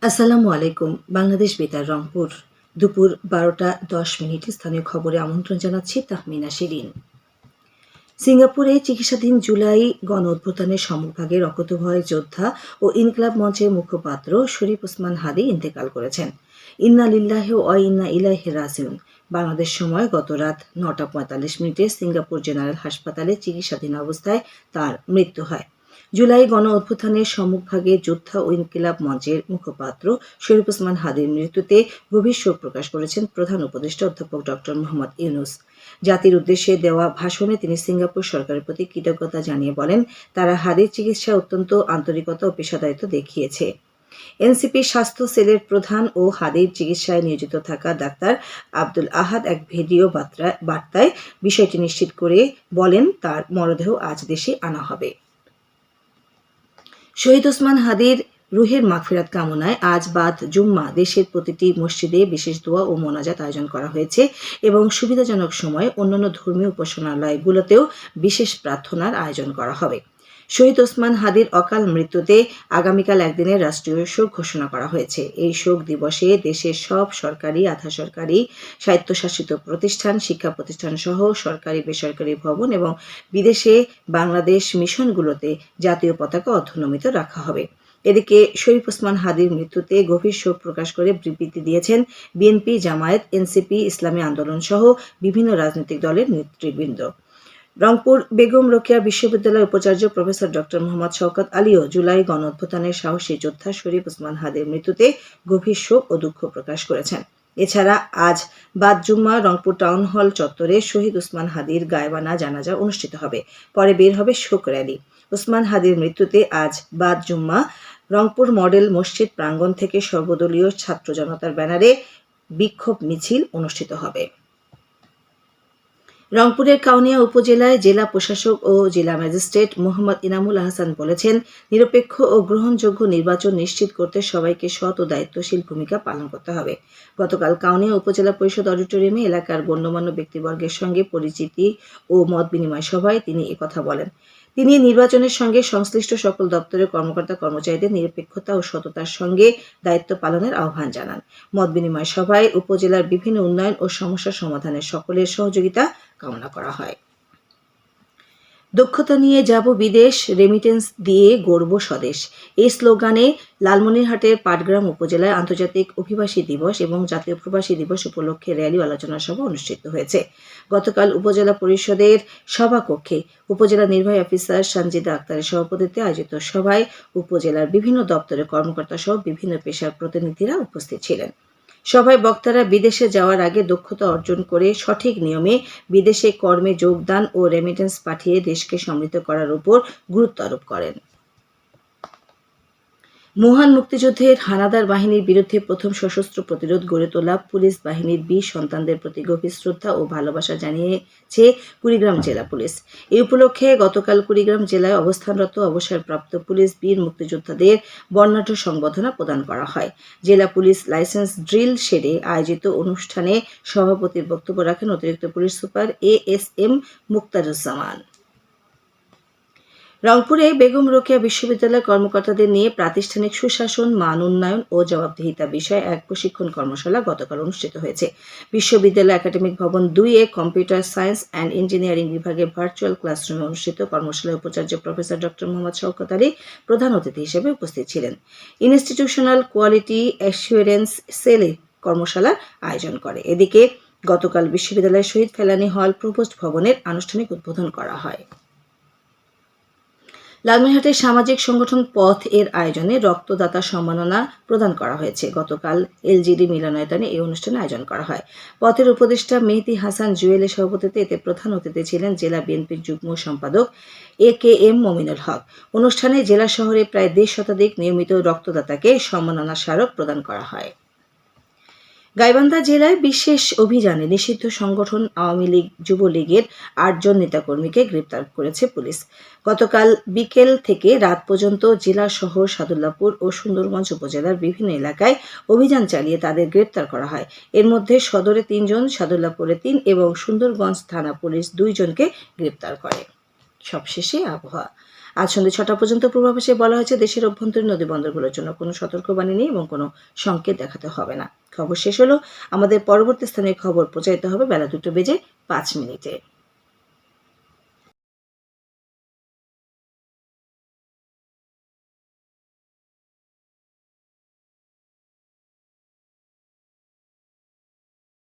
আসসালামু আলাইকুম। বাংলাদেশ বেতার রংপুর দুপুর 12:10 স্থানীয় খবরে আমন্ত্রণ জানাচ্ছি তাহমিনা শিরিন। সিঙ্গাপুরে চিকিৎসাধীন জুলাই গণ অভ্যুত্থানের সম্মুখভাগে রক্তভয় যোদ্ধা ও ইনকিলাব মঞ্চের মুখপাত্র শরীফ ওসমান হাদি ইন্তেকাল করেছেন। ইন্না লিল্লাহি ওয়া ইন্না ইলাইহি রাজিউন। বাংলাদেশ সময় গত রাত 9:45 সিঙ্গাপুর জেনারেল হাসপাতালে চিকিৎসাধীন অবস্থায় তার মৃত্যু হয়। জুলাই গণ অভ্যুত্থানের সম্মুখভাগে যোদ্ধা ও ইনকিলাব মঞ্চের মুখপাত্র শরীফ ওসমান হাদির মৃত্যুতে গভীর শোক প্রকাশ করেছেন প্রধান উপদেষ্টা অধ্যাপক ডক্টর মোহাম্মদ ইউনূস। জাতির উদ্দেশ্যে দেওয়া ভাষণে তিনি সিঙ্গাপুর সরকারের প্রতি কৃতজ্ঞতা জানিয়ে বলেন, তারা হাদির চিকিৎসায় অত্যন্ত আন্তরিকতা ও পেশাদারিত্ব দেখিয়েছে। এনসিপি স্বাস্থ্য সেলের প্রধান ও হাদির চিকিৎসায় নিয়োজিত থাকা ডাক্তার আব্দুল আহাদ এক ভিডিও বার্তায় বিষয়টি নিশ্চিত করে বলেন, তার মরদেহ আজ দেশে আনা হবে। শহীদ ওসমান হাদির রুহের মাগফিরাত কামনায় আজ বাদ জুম্মা দেশের প্রতিটি মসজিদে বিশেষ দোয়া ও মোনাজাত আয়োজন করা হয়েছে এবং সুবিধাজনক সময়ে অন্যান্য ধর্মীয় উপাসনালয়গুলোতেও বিশেষ প্রার্থনার আয়োজন করা হবে। শহীদ ওসমান হাদির অকাল মৃত্যুতে আগামীকাল একদিনের রাষ্ট্রীয় শোক ঘোষণা করা হয়েছে। এই শোক দিবসে দেশের সব সরকারি, আধা সরকারি, স্বায়ত্তশাসিত প্রতিষ্ঠান, শিক্ষা প্রতিষ্ঠান সহ সরকারি বেসরকারি ভবন এবং বিদেশে বাংলাদেশ মিশনগুলোতে জাতীয় পতাকা অর্ধনমিত রাখা হবে। এদিকে শরীফ ওসমান হাদির মৃত্যুতে গভীর শোক প্রকাশ করে বিবৃতি দিয়েছেন বিএনপি, জামায়াত, এনসিপি, ইসলামী আন্দোলন সহ বিভিন্ন রাজনৈতিক দলের নেতৃবৃন্দ। রংপুর বেগম রোকেয়া বিশ্ববিদ্যালয়ের উপাচার্য প্রফেসর ডক্টর মোহাম্মদ শওকত আলীও জুলাই গণ অভ্যুত্থানের সাহসী যোদ্ধা শরীফ ওসমান হাদির মৃত্যুতে গভীর শোক ও দুঃখ প্রকাশ করেছেন। এছাড়া আজ বাদ জুম্মা রংপুর টাউন হল চত্বরে শহীদ ওসমান হাদির গায়বানা জানাজা অনুষ্ঠিত হবে। পরে বের হবে শোক র্যালি। ওসমান হাদির মৃত্যুতে আজ বাদ জুম্মা রংপুর মডেল মসজিদ প্রাঙ্গণ থেকে সর্বদলীয় ছাত্র জনতার ব্যানারে বিক্ষোভ মিছিল অনুষ্ঠিত হবে। রংপুরের কাউনিয়া উপজেলায় জেলা প্রশাসক ও জেলা ম্যাজিস্ট্রেট মোহাম্মদ ইনামুল আহসান বলেছেন, নিরপেক্ষ ও গ্রহণযোগ্য নির্বাচন নিশ্চিত করতে সবাইকে সৎ ও দায়িত্বশীল ভূমিকা পালন করতে হবে। গতকাল কাউনিয়া উপজেলা পরিষদ অডিটোরিয়ামে এলাকার গণ্যমান্য ব্যক্তিবর্গের সঙ্গে পরিচিতি ও মত বিনিময় সভায় তিনি একথা বলেন। তিনি নির্বাচনের সঙ্গে সংশ্লিষ্ট সকল দপ্তরের কর্মকর্তা কর্মচারীদের নিরপেক্ষতা ও সততার সঙ্গে দায়িত্ব পালনের আহ্বান জানান। মত বিনিময় সভায় উপজেলার বিভিন্ন উন্নয়ন ও সমস্যা সমাধানে সকলের সহযোগিতা কামনা করা হয়। দক্ষতা নিয়ে যাব বিদেশ, রেমিটেন্স দিয়ে গড়ব স্বদেশ, এই স্লোগানে লালমনিরহাটের পাটগ্রাম উপজেলায় আন্তর্জাতিক অভিবাসী দিবস এবং জাতীয় প্রবাসী দিবস উপলক্ষে র্যালি আলোচনা সভা অনুষ্ঠিত হয়েছে। গতকাল উপজেলা পরিষদের সভাকক্ষে উপজেলা নির্বাহী অফিসার সঞ্জিদা আক্তারের সভাপতিত্বে আয়োজিত সভায় উপজেলার বিভিন্ন দপ্তরের কর্মকর্তা সহ বিভিন্ন পেশার প্রতিনিধিরা উপস্থিত ছিলেন। সভায় বক্তারা বিদেশে যাওয়ার আগে দক্ষতা অর্জন করে সঠিক নিয়মে বিদেশে কর্মে যোগদান ও রেমিটেন্স পাঠিয়ে দেশকে সমৃদ্ধ করার উপর গুরুত্ব আরোপ করেন। মহান মুক্তিযুদ্ধের হানাদার বাহিনীর বিরুদ্ধে প্রথম সশস্ত্র প্রতিরোধ গড়ে তোলা পুলিশ বাহিনীর বীর সন্তানদের প্রতি গভীর শ্রদ্ধা ও ভালোবাসা জানিয়েছে কুড়িগ্রাম জেলা পুলিশ। এই উপলক্ষে গতকাল কুড়িগ্রাম জেলায় অবস্থানরত অবসরপ্রাপ্ত পুলিশ বীর মুক্তিযোদ্ধাদের বর্ণাঢ্য সংবর্ধনা প্রদান করা হয়। জেলা পুলিশ লাইসেন্স ড্রিল শেডে আয়োজিত অনুষ্ঠানে সভাপতির বক্তব্য রাখেন অতিরিক্ত পুলিশ সুপার ASM মুক্তারুজ্জামান। রংপুরে বেগম রোকেয়া বিশ্ববিদ্যালয়ের কর্মকর্তাদের নিয়ে প্রাতিষ্ঠানিক সুশাসন, মান উন্নয়ন ও জবাবদিহিতা বিষয়ে এক প্রশিক্ষণ কর্মশালা গতকাল অনুষ্ঠিত হয়েছে। বিশ্ববিদ্যালয় একাডেমিক ভবন 2-এ কম্পিউটার সায়েন্স অ্যান্ড ইঞ্জিনিয়ারিং বিভাগের ভার্চুয়াল ক্লাসরুমে অনুষ্ঠিত কর্মশালায় উপাচার্য প্রফেসর ডক্টর মোহাম্মদ শওকত আলী প্রধান অতিথি হিসেবে উপস্থিত ছিলেন। ইনস্টিটিউশনাল কোয়ালিটি অ্যাসুরেন্স সেলে কর্মশালার আয়োজন করে। এদিকে গতকাল বিশ্ববিদ্যালয়ের শহীদ ফেলানী হল প্রভোস্ট ভবনের আনুষ্ঠানিক উদ্বোধন করা হয়। লালমনিরহাটের সামাজিক সংগঠন পথ এর আয়োজনে রক্তদাতা সম্মাননা প্রদান করা হয়েছে। গতকাল LGD মিলনায়তনে এই অনুষ্ঠানের আয়োজন করা হয়। পথের উপদেষ্টা মেহেদী হাসান জুয়েলের সভাপতিত্বে এতে প্রধান অতিথি ছিলেন জেলা বিএনপির যুগ্ম সম্পাদক AKM মমিনুল হক। অনুষ্ঠানে জেলা শহরে প্রায় 1.5 শতাধিক নিয়মিত রক্তদাতাকে সম্মাননা স্মারক প্রদান করা হয়। গাইবান্ধা জেলায় বিশেষ অভিযানে নিষিদ্ধ সংগঠন আওয়ামী লীগ যুবলীগের 8 জন নেতাকর্মীকে গ্রেপ্তার করেছে পুলিশ। গতকাল বিকেল থেকে রাত পর্যন্ত জেলা শহর সাদুল্লাপুর ও সুন্দরগঞ্জ উপজেলার বিভিন্ন এলাকায় অভিযান চালিয়ে তাদের গ্রেপ্তার করা হয়। এর মধ্যে সদরে 3 জন, সাদুল্লাপুরে 3 এবং সুন্দরগঞ্জ থানা পুলিশ 2 জনকে গ্রেপ্তার করে। সবশেষে আবহাওয়া। আজ সন্ধ্যে 6টা পর্যন্ত পূর্বাভাসে বলা হয়েছে দেশের অভ্যন্তরীণ নদী বন্দরগুলোর জন্য কোনো সতর্কবাণী নেই এবং কোনো সংকেত দেখাতে হবে না। খবর শেষ হলো। আমাদের পরবর্তী স্থানের খবর প্রচারিত হবে বেলা 2:05 মিনিটে।